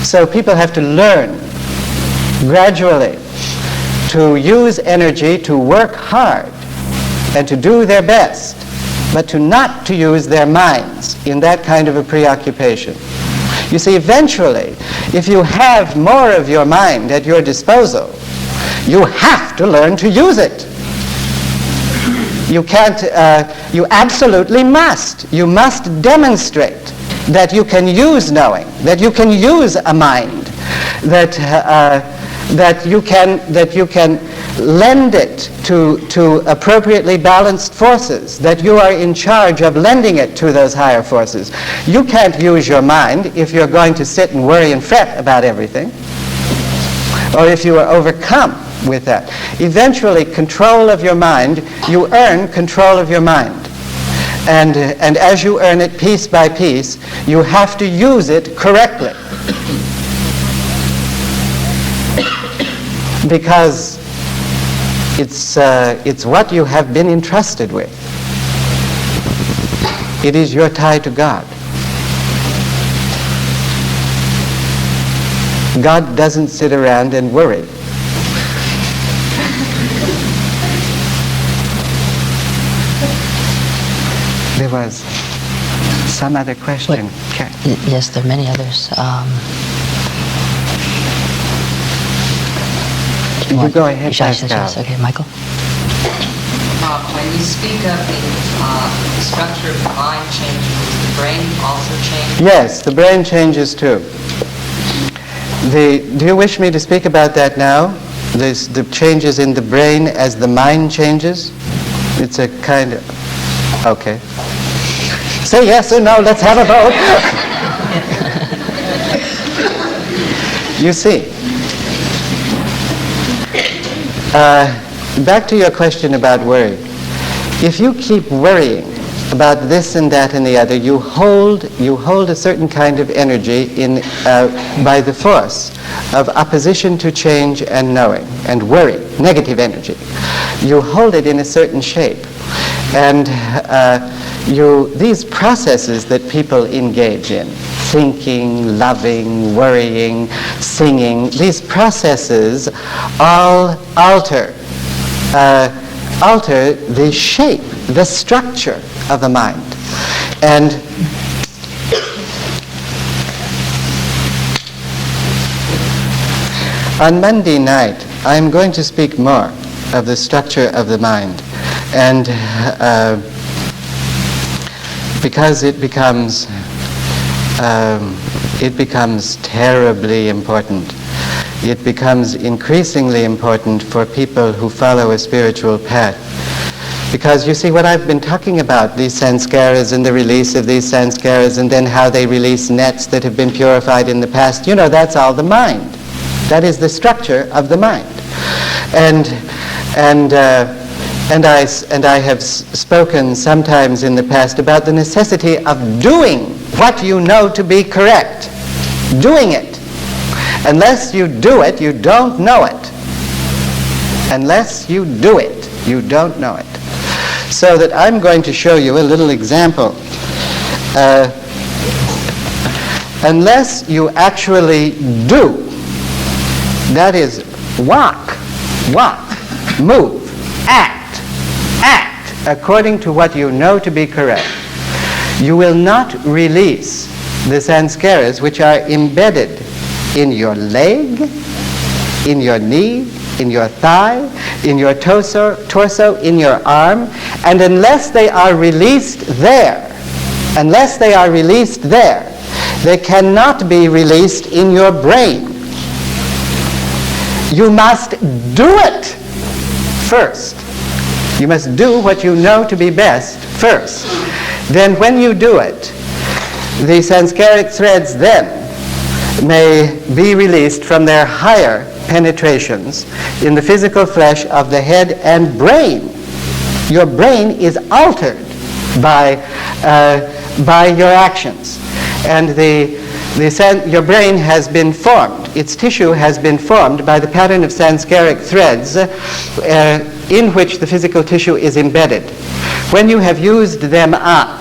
So people have to learn gradually to use energy to work hard and to do their best, but not to use their minds in that kind of a preoccupation. You see, eventually, if you have more of your mind at your disposal, you have to learn to use it. You can't, you absolutely must. You must demonstrate that you can use knowing, that you can use a mind, that you can lend it to appropriately balanced forces, that you are in charge of lending it to those higher forces. You can't use your mind if you're going to sit and worry and fret about everything, or if you are overcome with that. Eventually, control of your mind, you earn control of your mind. And as you earn it piece by piece, you have to use it correctly. Because it's what you have been entrusted with. It is your tie to God. God doesn't sit around and worry. There was some other question. Okay. Yes, there are many others. You go ahead, Pascal. Okay, Michael. When you speak of the structure of the mind changing, does the brain also change? Yes, the brain changes too. Do you wish me to speak about that now? The changes in the brain as the mind changes? It's a kind of... Okay. Say yes or no, let's have a vote. You see, back to your question about worry. If you keep worrying about this and that and the other, you hold a certain kind of energy by the force of opposition to change and knowing and worry, negative energy. You hold it in a certain shape. And these processes that people engage in, thinking, loving, worrying, singing, these processes all alter the shape, the structure of the mind. And on Monday night, I'm going to speak more of the structure of the mind. And because it becomes terribly important. It becomes increasingly important for people who follow a spiritual path. Because you see what I've been talking about, these sanskaras and the release of these sanskaras, and then how they release nets that have been purified in the past, that's all the mind. That is the structure of the mind. And I have spoken sometimes in the past about the necessity of doing what you know to be correct. Doing it. Unless you do it, you don't know it. Unless you do it, you don't know it. So that I'm going to show you a little example. Unless you actually do, that is walk, move, act according to what you know to be correct, you will not release the sanskaras which are embedded in your leg, in your knee, in your thigh, in your torso, in your arm, and unless they are released there, they cannot be released in your brain. You must do it first. You must do what you know to be best first. Then when you do it, the sanskaric threads then may be released from their higher penetrations in the physical flesh of the head and brain. Your brain is altered by your actions. And your brain has been formed. Its tissue has been formed by the pattern of sanskaric threads in which the physical tissue is embedded. When you have used them up,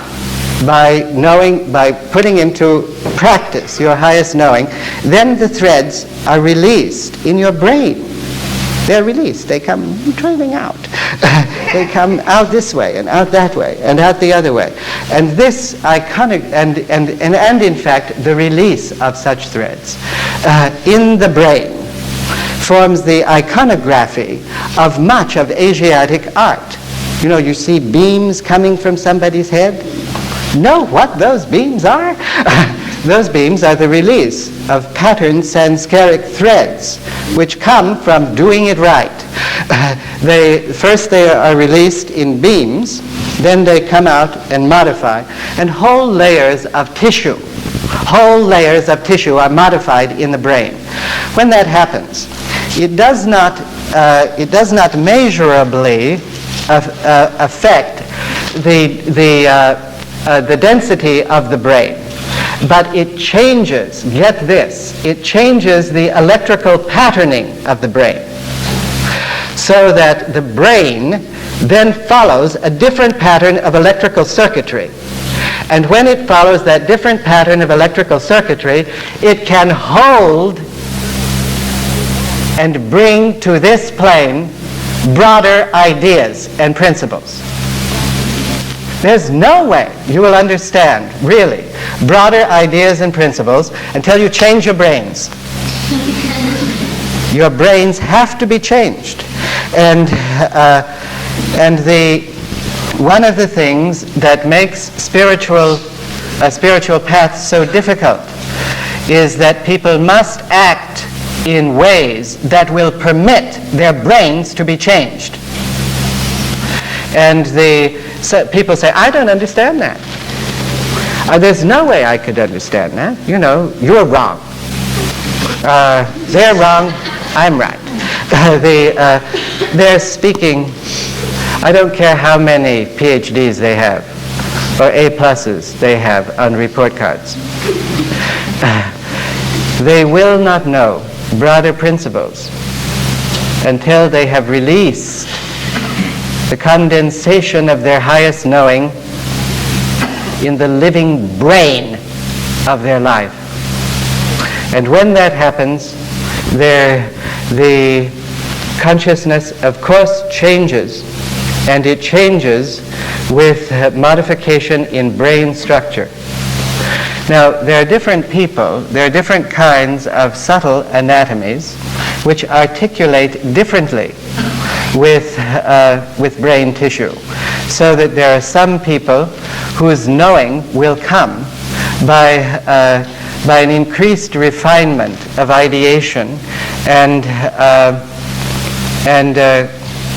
by putting into practice your highest knowing, then the threads are released in your brain. They're released. They come trailing out. They come out this way and out that way and out the other way. And this iconic, and in fact, the release of such threads in the brain forms the iconography of much of Asiatic art. You know, you see beams coming from somebody's head. Know what those beams are? Those beams are the release of patterned Sanskaric threads, which come from doing it right. First they are released in beams, then they come out and modify, and whole layers of tissue are modified in the brain. When that happens, it does not measurably affect the density of the brain. But it changes, get this, it changes the electrical patterning of the brain, so that the brain then follows a different pattern of electrical circuitry. And when it follows that different pattern of electrical circuitry, it can hold and bring to this plane broader ideas and principles. There's no way you will understand, really, broader ideas and principles until you change your brains. Your brains have to be changed. And one of the things that makes a spiritual path so difficult is that people must act in ways that will permit their brains to be changed. And so people say, I don't understand that. There's no way I could understand that. You know, you're wrong. They're wrong, I'm right. They're speaking, I don't care how many PhDs they have, or A+s they have on report cards. They will not know broader principles until they have released the condensation of their highest knowing in the living brain of their life. And when that happens, the consciousness, of course, changes, and it changes with modification in brain structure. Now, there are different people, there are different kinds of subtle anatomies which articulate differently with brain tissue. So that there are some people whose knowing will come by an increased refinement of ideation and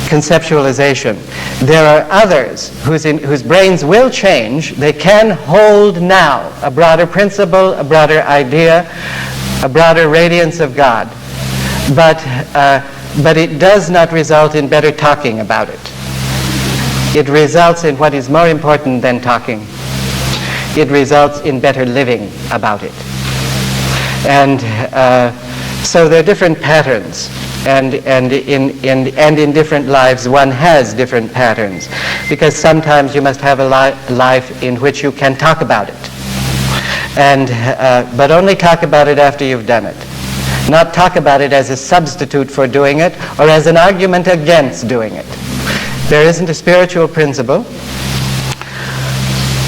conceptualization. There are others whose brains will change. They can hold now a broader principle, a broader idea, a broader radiance of God. But it does not result in better talking about it. It results in what is more important than talking. It results in better living about it. And so there are different patterns, and in different lives one has different patterns, because sometimes you must have a life in which you can talk about it, but only talk about it after you've done it. Not talk about it as a substitute for doing it or as an argument against doing it. There isn't a spiritual principle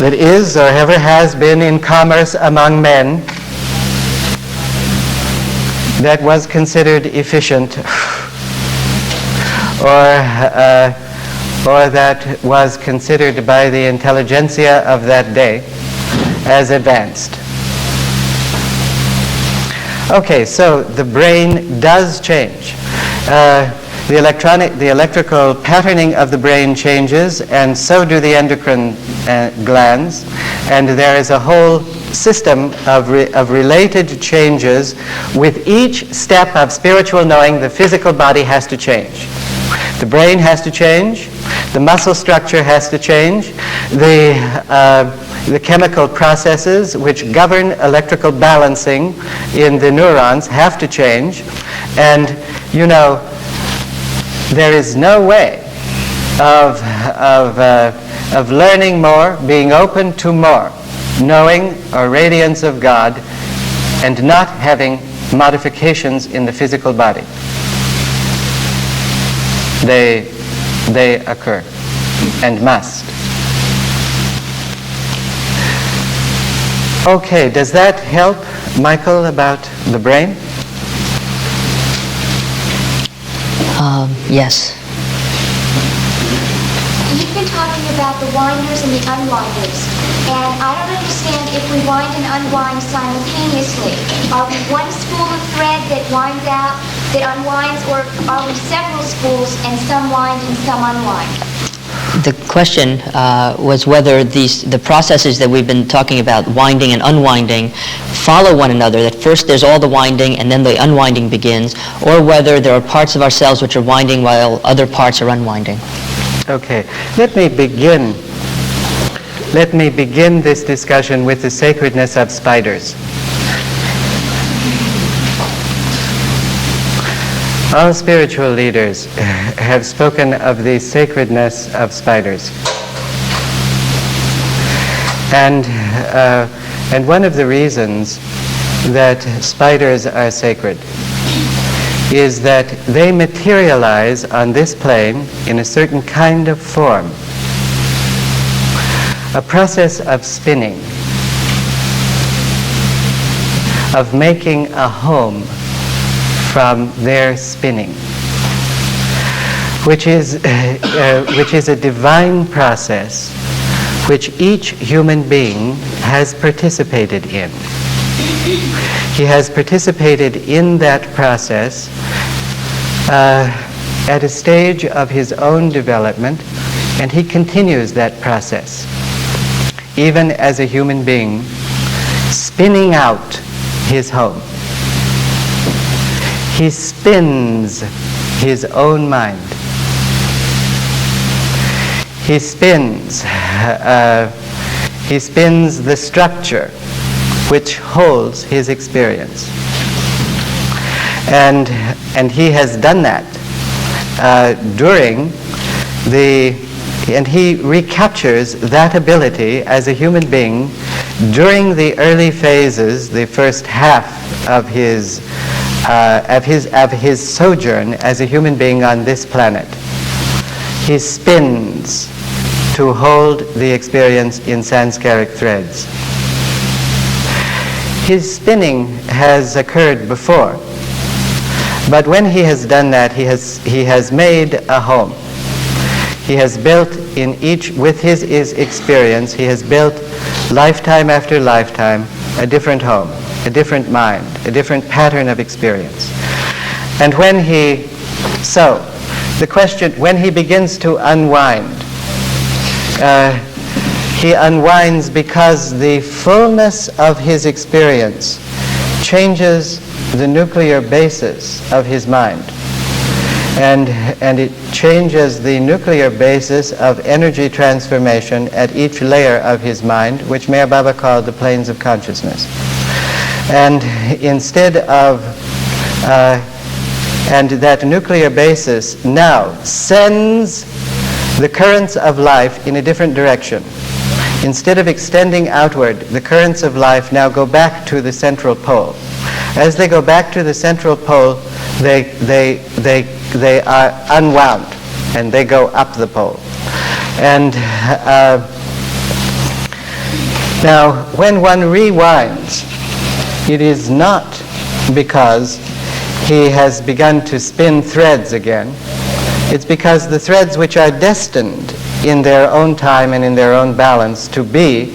that is or ever has been in commerce among men that was considered efficient or that was considered by the intelligentsia of that day as advanced. Okay, so the brain does change. The electrical patterning of the brain changes, and so do the endocrine glands, and there is a whole system of related changes. With each step of spiritual knowing, the physical body has to change. The brain has to change, the muscle structure has to change, the chemical processes which govern electrical balancing in the neurons have to change, and you know, there is no way of of learning more, being open to more, knowing or radiance of God, and not having modifications in the physical body. They occur and must. Okay, does that help, Michael, about the brain? Yes. You've been talking about the winders and the unwinders, and I don't understand if we wind and unwind simultaneously. Are we one spool of thread that winds out, that unwinds, or are we several spools and some wind and some unwind? The question was whether the processes that we've been talking about, winding and unwinding, follow one another, that first there's all the winding and then the unwinding begins, or whether there are parts of ourselves which are winding while other parts are unwinding. Okay, let me begin this discussion with the sacredness of spiders. All spiritual leaders have spoken of the sacredness of spiders. And one of the reasons that spiders are sacred is that they materialize on this plane in a certain kind of form. A process of spinning, of making a home from their spinning, which is a divine process which each human being has participated in. He has participated in that process at a stage of his own development, and he continues that process, even as a human being, spinning out his home. He spins his own mind. He spins the structure which holds his experience. And he has done that and he recaptures that ability as a human being during the early phases, the first half of his sojourn as a human being on this planet. He spins to hold the experience in sanskaric threads. His spinning has occurred before, but when he has done that, he has made a home. He has built with his experience, he has built lifetime after lifetime a different home, a different mind, a different pattern of experience. And when he begins to unwind, he unwinds because the fullness of his experience changes the nuclear basis of his mind. And it changes the nuclear basis of energy transformation at each layer of his mind, which Meher Baba called the planes of consciousness. And and that nuclear basis now sends the currents of life in a different direction. Instead of extending outward, the currents of life now go back to the central pole. As they go back to the central pole, they are unwound and they go up the pole. And now, when one rewinds, it is not because he has begun to spin threads again. It's because the threads which are destined in their own time and in their own balance to be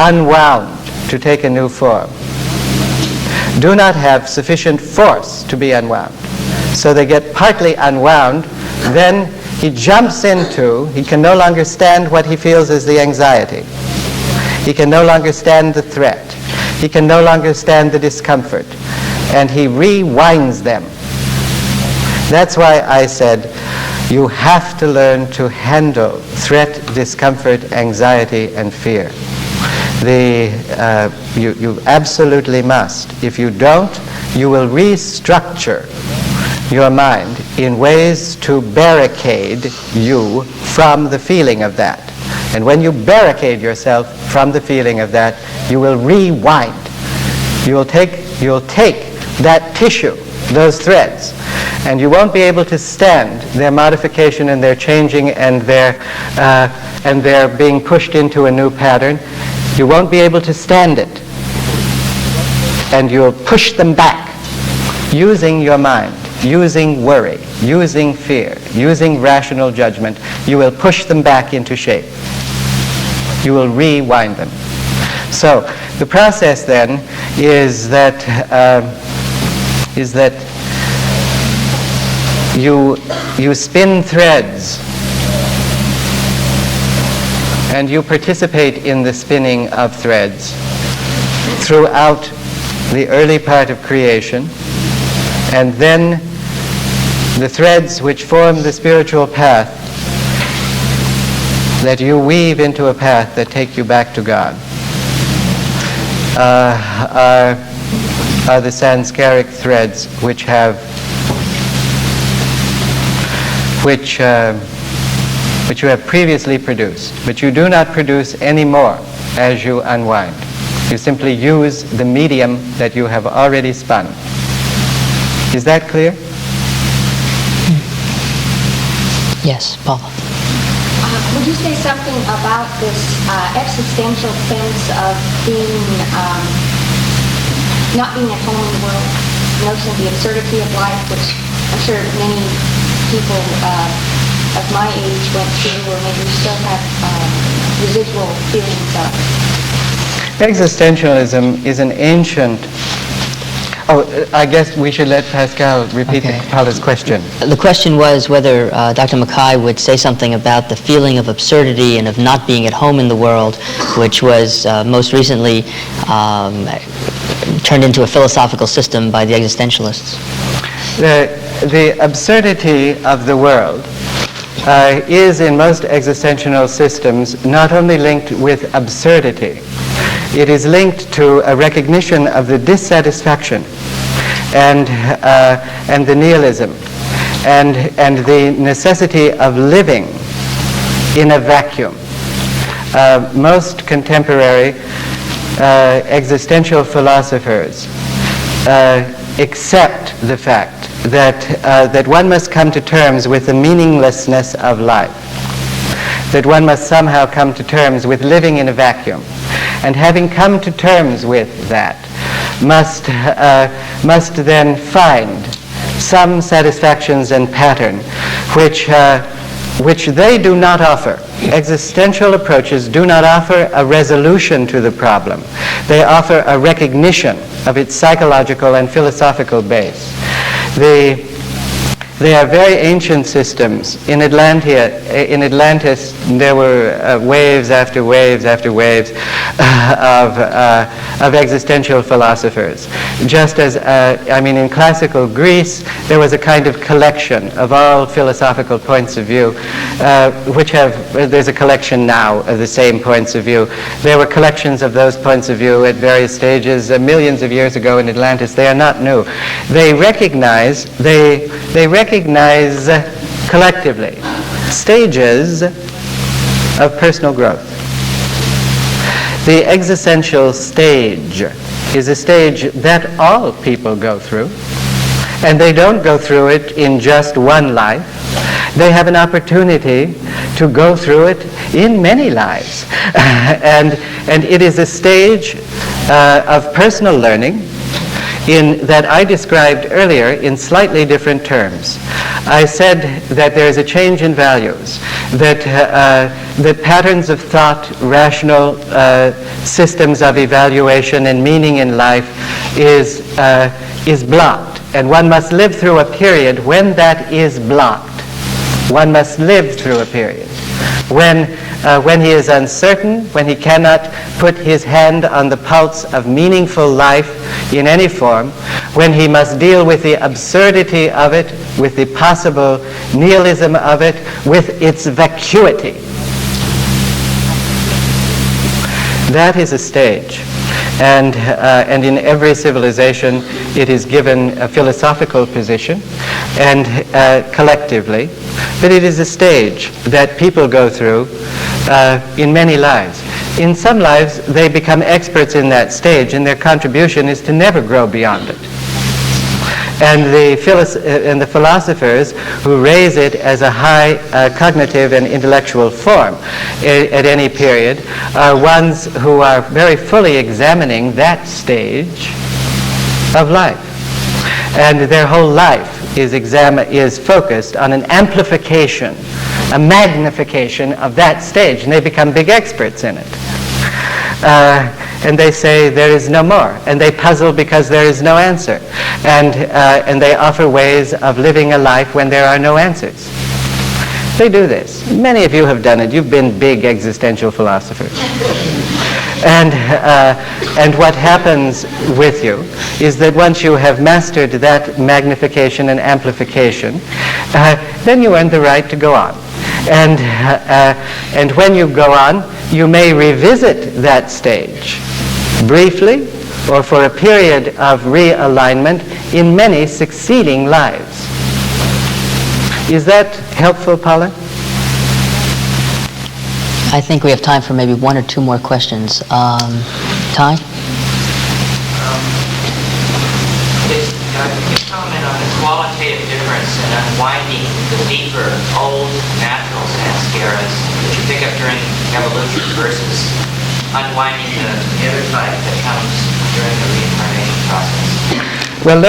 unwound, to take a new form, do not have sufficient force to be unwound. So they get partly unwound, then he can no longer stand what he feels is the anxiety. He can no longer stand the threat. He can no longer stand the discomfort. And he rewinds them. That's why I said, you have to learn to handle threat, discomfort, anxiety, and fear. You absolutely must. If you don't, you will restructure your mind in ways to barricade you from the feeling of that. And when you barricade yourself from the feeling of that, you will rewind. You'll take that tissue, those threads, and you won't be able to stand their modification and their changing and their being pushed into a new pattern. You won't be able to stand it. And you'll push them back using your mind, using worry, using fear, using rational judgment. You will push them back into shape. You will rewind them. So the process then is that you spin threads and you participate in the spinning of threads throughout the early part of creation, and then the threads which form the spiritual path that you weave into a path that take you back to God are the Sanskaric threads which you have previously produced, but you do not produce any more as you unwind. You simply use the medium that you have already spun. Is that clear? Yes, Paula. Would you say something about this existential sense of being, not being at home in the world, the notion of the absurdity of life, which I'm sure many people of my age went through, or maybe still have residual feelings of? Existentialism is an ancient... Oh, I guess we should let Pascal repeat Paula's question. The question was whether Dr. Mackie would say something about the feeling of absurdity and of not being at home in the world, which was most recently turned into a philosophical system by the existentialists. The absurdity of the world is in most existential systems not only linked with absurdity, it is linked to a recognition of the dissatisfaction and the nihilism and the necessity of living in a vacuum. Most contemporary existential philosophers accept the fact that one must come to terms with the meaninglessness of life, that one must somehow come to terms with living in a vacuum. And having come to terms with that, must then find some satisfactions and pattern which they do not offer. Existential approaches do not offer a resolution to the problem. They offer a recognition of its psychological and philosophical base. They are very ancient systems. In Atlantis, there were waves after waves after waves of existential philosophers. Just as, in classical Greece, there was a kind of collection of all philosophical points of view, there's a collection now of the same points of view. There were collections of those points of view at various stages millions of years ago in Atlantis. They are not new. They recognize collectively stages of personal growth. The existential stage is a stage that all people go through, and they don't go through it in just one life. They have an opportunity to go through it in many lives. and it is a stage of personal learning that I described earlier in slightly different terms. I said that there is a change in values, that patterns of thought, rational systems of evaluation and meaning in life is blocked, and one must live through a period when that is blocked. One must live through a period when he is uncertain, when he cannot put his hand on the pulse of meaningful life in any form, when he must deal with the absurdity of it, with the possible nihilism of it, with its vacuity. That is a stage. And in every civilization, it is given a philosophical position, and collectively. But it is a stage that people go through in many lives. In some lives, they become experts in that stage, and their contribution is to never grow beyond it. And the philosophers who raise it as a high cognitive and intellectual form at any period are ones who are very fully examining that stage of life. And their whole life is focused on an amplification, a magnification of that stage, and they become big experts in it. And they say there is no more, and they puzzle because there is no answer, and they offer ways of living a life when there are no answers. They do this. Many of you have done it. You've been big existential philosophers. And what happens with you is that once you have mastered that magnification and amplification, then you earn the right to go on. And when you go on, you may revisit that stage briefly or for a period of realignment in many succeeding lives. Is that helpful, Paula? I think we have time for maybe one or two more questions. Ty? Can you comment on the qualitative difference in unwinding the deeper, old, natural samskaras that you pick up during evolution versus unwinding the other type that comes during the reincarnation process? Well,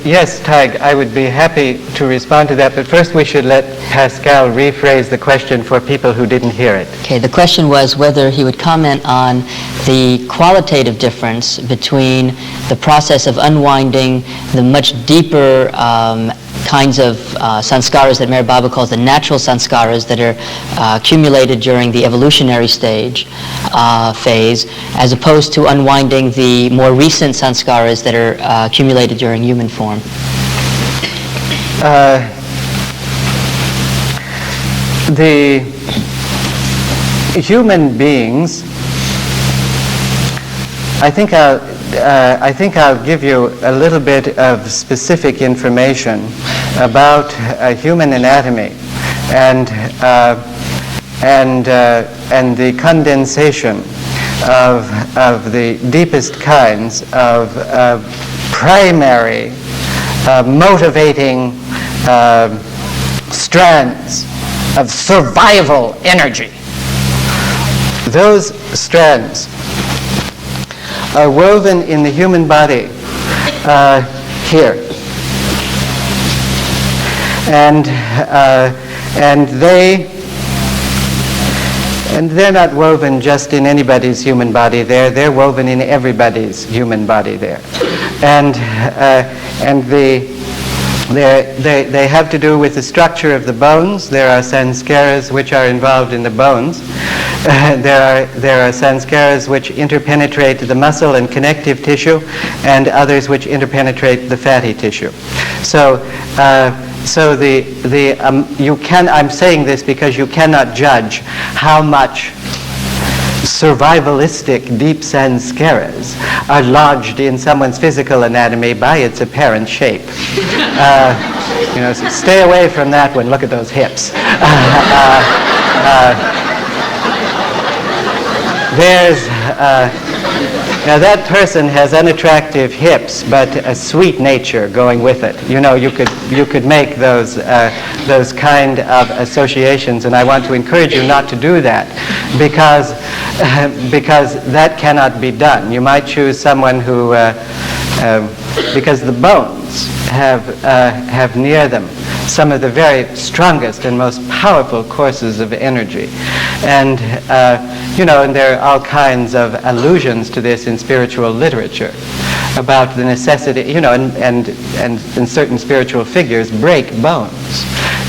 yes, Tig, I would be happy to respond to that, but first we should let Pascal rephrase the question for people who didn't hear it. Okay, the question was whether he would comment on the qualitative difference between the process of unwinding the much deeper kinds of sanskaras that Meher Baba calls the natural sanskaras that are accumulated during the evolutionary stage phase, as opposed to unwinding the more recent sanskaras that are accumulated during human form. The human beings, I think I'll give you a little bit of specific information about human anatomy and the condensation of the deepest kinds of primary motivating strands of survival energy. Those strands are woven in the human body here, and they're not woven just in anybody's human body there. They're woven in everybody's human body there, and they have to do with the structure of the bones. There are sanskaras which are involved in the bones. There are sanskaras which interpenetrate the muscle and connective tissue, and others which interpenetrate the fatty tissue. I'm saying this because you cannot judge how much survivalistic deep sanskaras are lodged in someone's physical anatomy by its apparent shape. So stay away from that one. Look at those hips. Now that person has unattractive hips, but a sweet nature going with it. You could make those kind of associations, and I want to encourage you not to do that, because that cannot be done. You might choose someone who, because the bones have near them some of the very strongest and most powerful courses of energy. And there are all kinds of allusions to this in spiritual literature about the necessity, and certain spiritual figures break bones.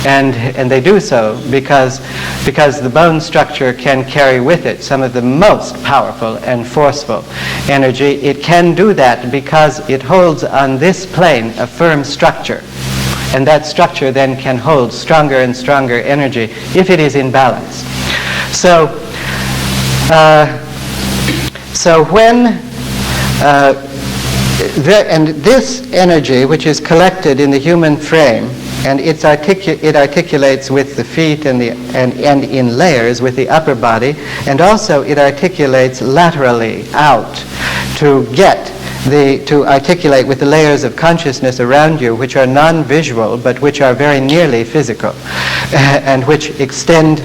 And they do so because the bone structure can carry with it some of the most powerful and forceful energy. It can do that because it holds on this plane a firm structure. And that structure then can hold stronger and stronger energy if it is in balance. So when and this energy, which is collected in the human frame, and it articulates with the feet and in layers with the upper body, and also it articulates laterally out to articulate with the layers of consciousness around you, which are non-visual but which are very nearly physical, and which extend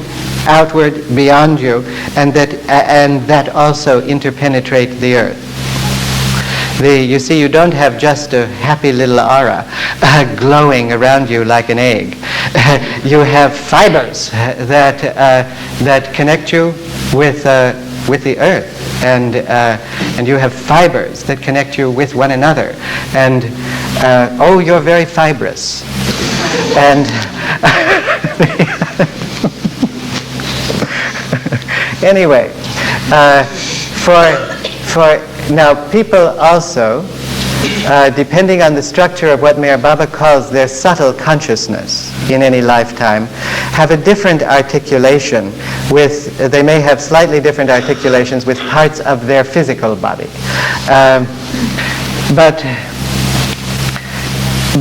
outward beyond you, and that also interpenetrate the earth. You see, you don't have just a happy little aura glowing around you like an egg. You have fibers that connect you with the earth, and you have fibers that connect you with one another. And you're very fibrous. And anyway, now people also, depending on the structure of what Meher Baba calls their subtle consciousness in any lifetime, have a different articulation they may have slightly different articulations with parts of their physical body.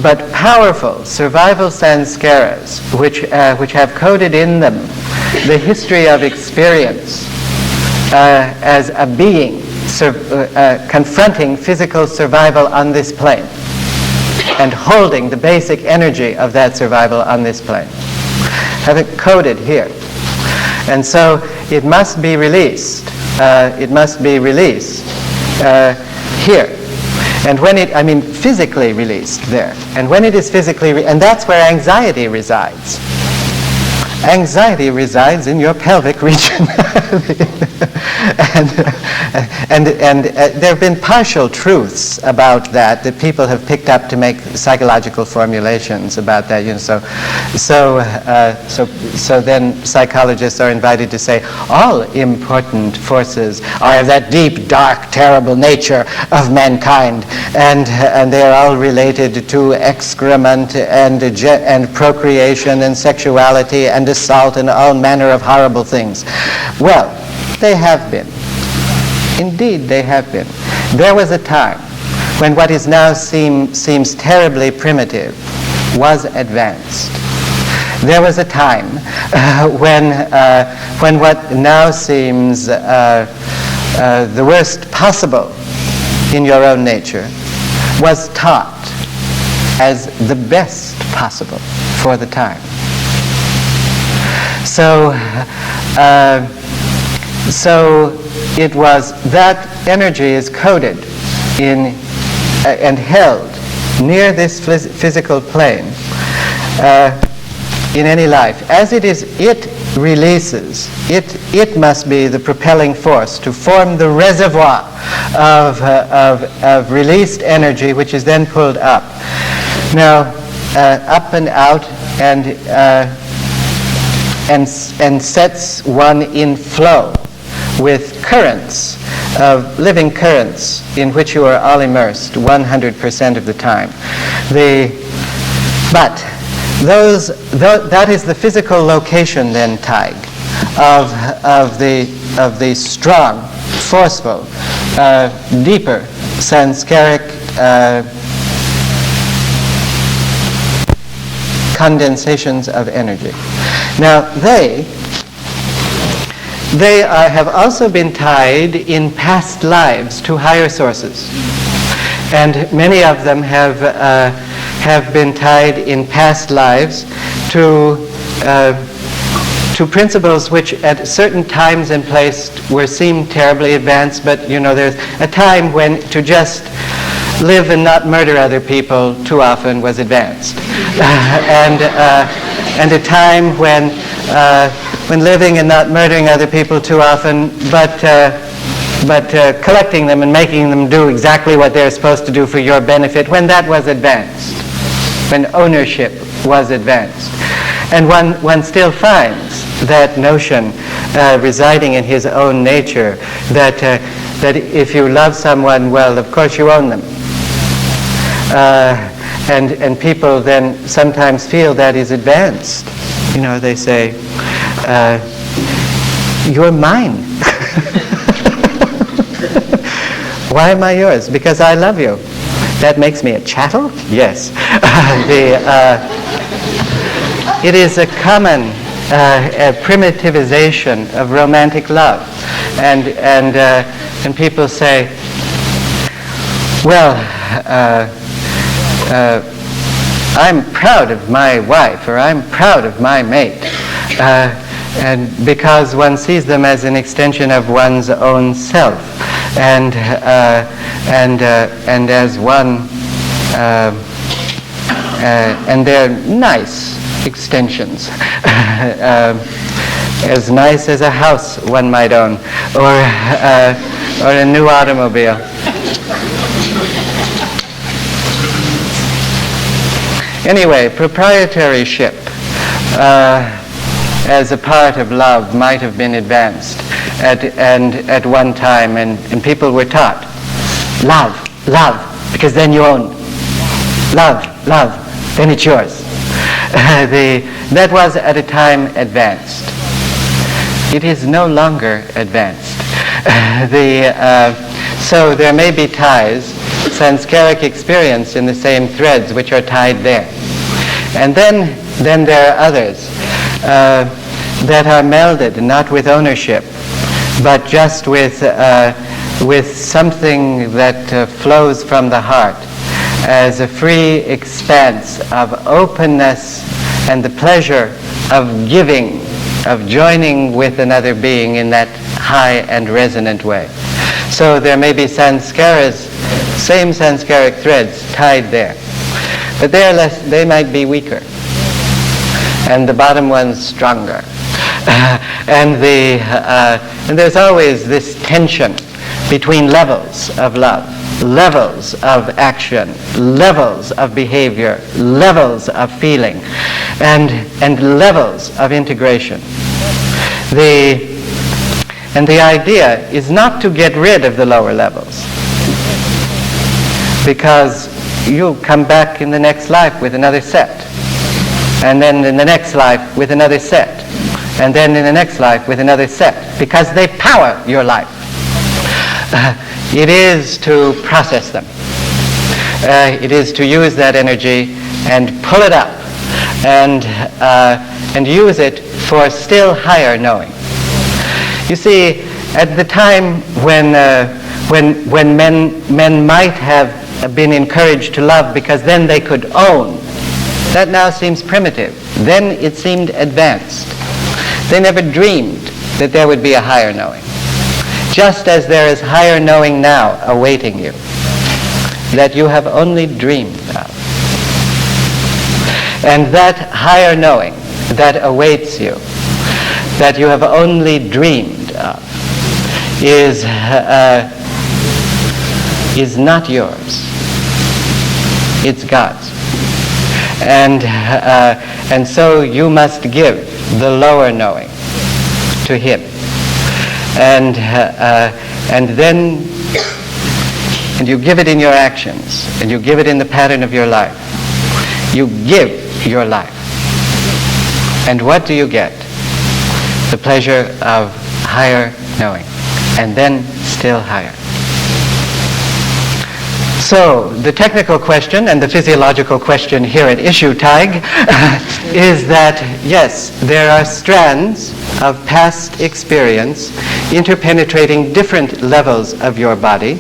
But powerful survival sanskaras, which have coded in them the history of experience as a being confronting physical survival on this plane and holding the basic energy of that survival on this plane, have it coded here. And so it must be released. Here. And when physically released there. And when it is physically, and that's where anxiety resides. Anxiety resides in your pelvic region. and there have been partial truths about that people have picked up to make psychological formulations about that. So then psychologists are invited to say all important forces are of that deep, dark, terrible nature of mankind, and they are all related to excrement and procreation and sexuality and assault and all manner of horrible things. Well, they have been. Indeed, they have been. There was a time when what is now seems terribly primitive was advanced. There was a time when what now seems the worst possible in your own nature was taught as the best possible for the time. So it was that energy is coded in and held near this physical plane in any life. As it releases, it must be the propelling force to form the reservoir of released energy, which is then pulled up. Now, up and out, and sets one in flow with currents, of living currents in which you are all immersed 100% of the time. But that is the physical location then, Tig, of the strong, forceful, deeper sanskaric condensations of energy. Now they have also been tied in past lives to higher sources, and many of them have been tied in past lives to principles which at certain times and places seem terribly advanced, but there's a time when to just live and not murder other people too often was advanced, and a time when living and not murdering other people too often, but collecting them and making them do exactly what they're supposed to do for your benefit, when that was advanced, when ownership was advanced. And one still finds that notion residing in his own nature, that if you love someone, well, of course you own them. And people then sometimes feel that is advanced. They say, you're mine. Why am I yours? Because I love you. That makes me a chattel? Yes. it is a common a primitivization of romantic love, and people say, well, I'm proud of my wife, or I'm proud of my mate, and because one sees them as an extension of one's own self, and as one, and they're nice extensions, as nice as a house one might own, or a new automobile. Anyway, proprietorship as a part of love might have been advanced at one time, and people were taught, love, because then you own. Love, then it's yours. That was at a time advanced. It is no longer advanced. So there may be ties, sanskaric experience in the same threads which are tied there. And then there are others that are melded, not with ownership, but just with something that flows from the heart as a free expanse of openness and the pleasure of giving, of joining with another being in that high and resonant way. So there may be sanskaras, same sanskaric threads tied there, but they might be weaker, and the bottom one's stronger. And there's always this tension between levels of love, levels of action, levels of behavior, levels of feeling, and levels of integration. And the idea is not to get rid of the lower levels, because you'll come back in the next life with another set, and then in the next life with another set, and then in the next life with another set, because they power your life. It is to process them. It is to use that energy and pull it up and use it for still higher knowing. You see, at the time when men might have been encouraged to love because then they could own, that now seems primitive. Then it seemed advanced. They never dreamed that there would be a higher knowing. Just as there is higher knowing now awaiting you, that you have only dreamed of. And that higher knowing that awaits you, that you have only dreamed of, is not yours. It's God's. And so you must give the lower knowing to Him. And then you give it in your actions, and you give it in the pattern of your life. You give your life. And what do you get? The pleasure of higher knowing, and then still higher. So the technical question and the physiological question here at issue, Tig, is that, yes, there are strands of past experience interpenetrating different levels of your body,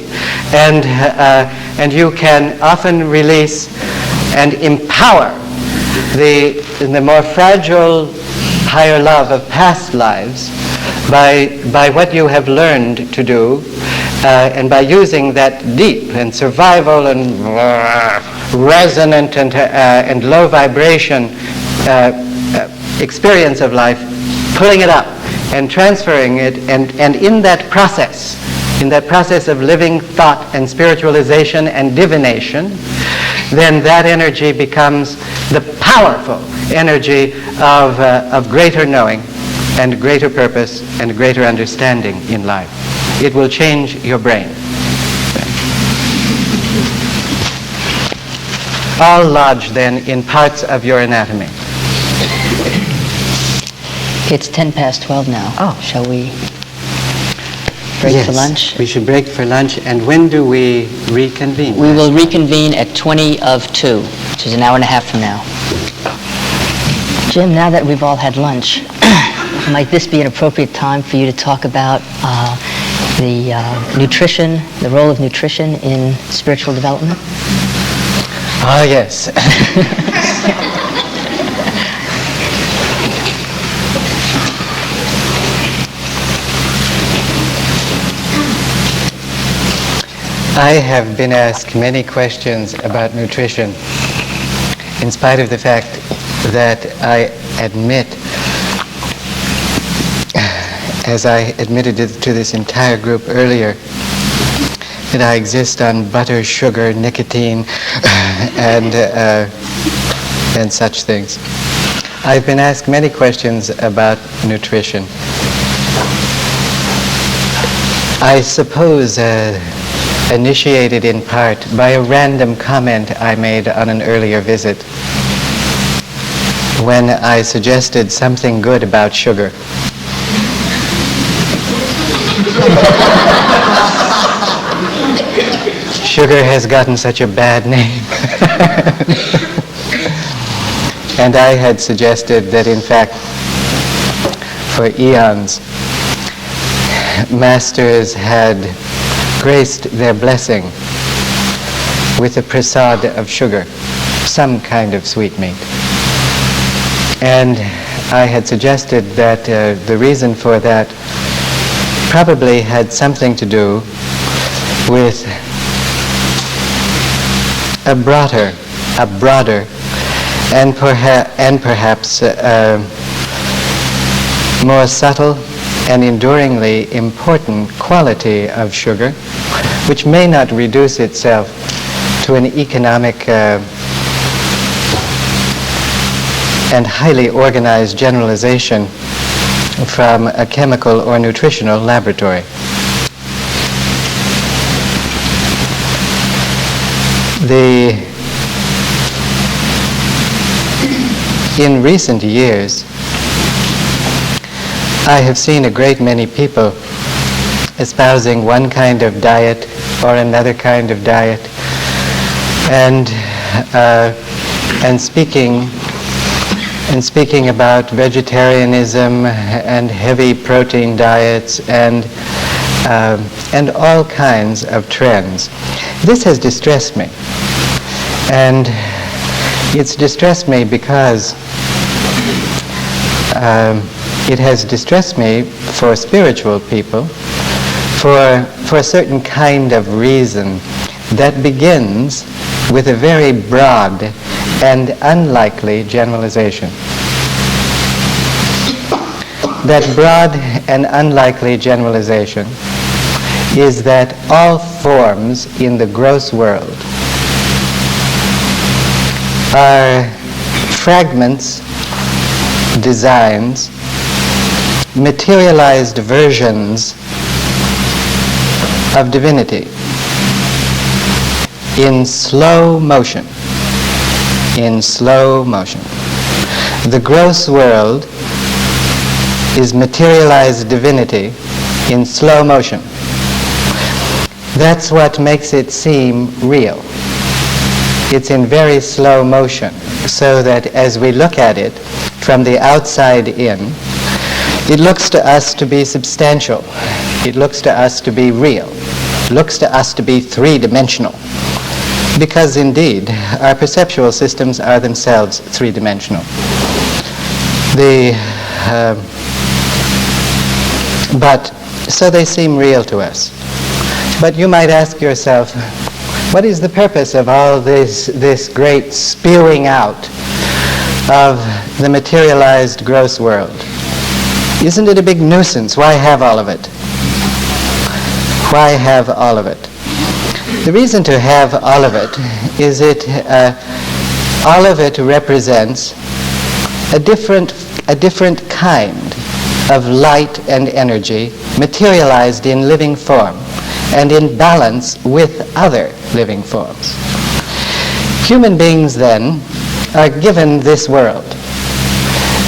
and you can often release and empower the more fragile higher love of past lives by what you have learned to do, and by using that deep and survival and resonant and low vibration experience of life, pulling it up and transferring it, and in that process of living thought and spiritualization and divination, then that energy becomes the powerful energy of greater knowing and greater purpose and greater understanding in life. It will change your brain. All lodged then in parts of your anatomy. It's 12 now. Oh. Shall we break for lunch? We should break for lunch. And when do we reconvene? We will reconvene at 2:20, which is an hour and a half from now. Jim, now that we've all had lunch, might this be an appropriate time for you to talk about the nutrition, the role of nutrition in spiritual development? Ah, yes. I have been asked many questions about nutrition, in spite of the fact that I admit, as I admitted to this entire group earlier, that I exist on butter, sugar, nicotine, and such things. I've been asked many questions about nutrition. I suppose initiated in part by a random comment I made on an earlier visit when I suggested something good about sugar. Sugar has gotten such a bad name. And I had suggested that in fact, for eons, masters had graced their blessing with the prasad of sugar, some kind of sweetmeat. And I had suggested that the reason for that probably had something to do with a broader and perhaps more subtle and enduringly important quality of sugar, which may not reduce itself to an economic and highly organized generalization from a chemical or nutritional laboratory. In recent years, I have seen a great many people espousing one kind of diet or another kind of diet, and speaking about vegetarianism and heavy protein diets and all kinds of trends. This has distressed me, and it's distressed me because it has distressed me for spiritual people for a certain kind of reason that begins with a very broad and unlikely generalization. That broad and unlikely generalization is that all forms in the gross world are fragments, designs, materialized versions of divinity in slow motion. In slow motion. The gross world is materialized divinity in slow motion. That's what makes it seem real. It's in very slow motion, so that as we look at it from the outside in, it looks to us to be substantial. It looks to us to be real. It looks to us to be three-dimensional. Because indeed, our perceptual systems are themselves three-dimensional. So they seem real to us. But you might ask yourself, what is the purpose of all this great spewing out of the materialized gross world? Isn't it a big nuisance? Why have all of it? Why have all of it? The reason to have all of it is all of it represents a different kind of light and energy materialized in living form and in balance with other living forms. Human beings then are given this world,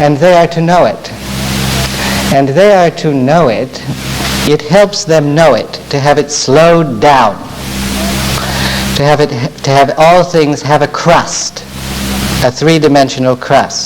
and they are to know it. And they are to know it. It helps them know it, to have it slowed down, to have all things have a crust, a three-dimensional crust.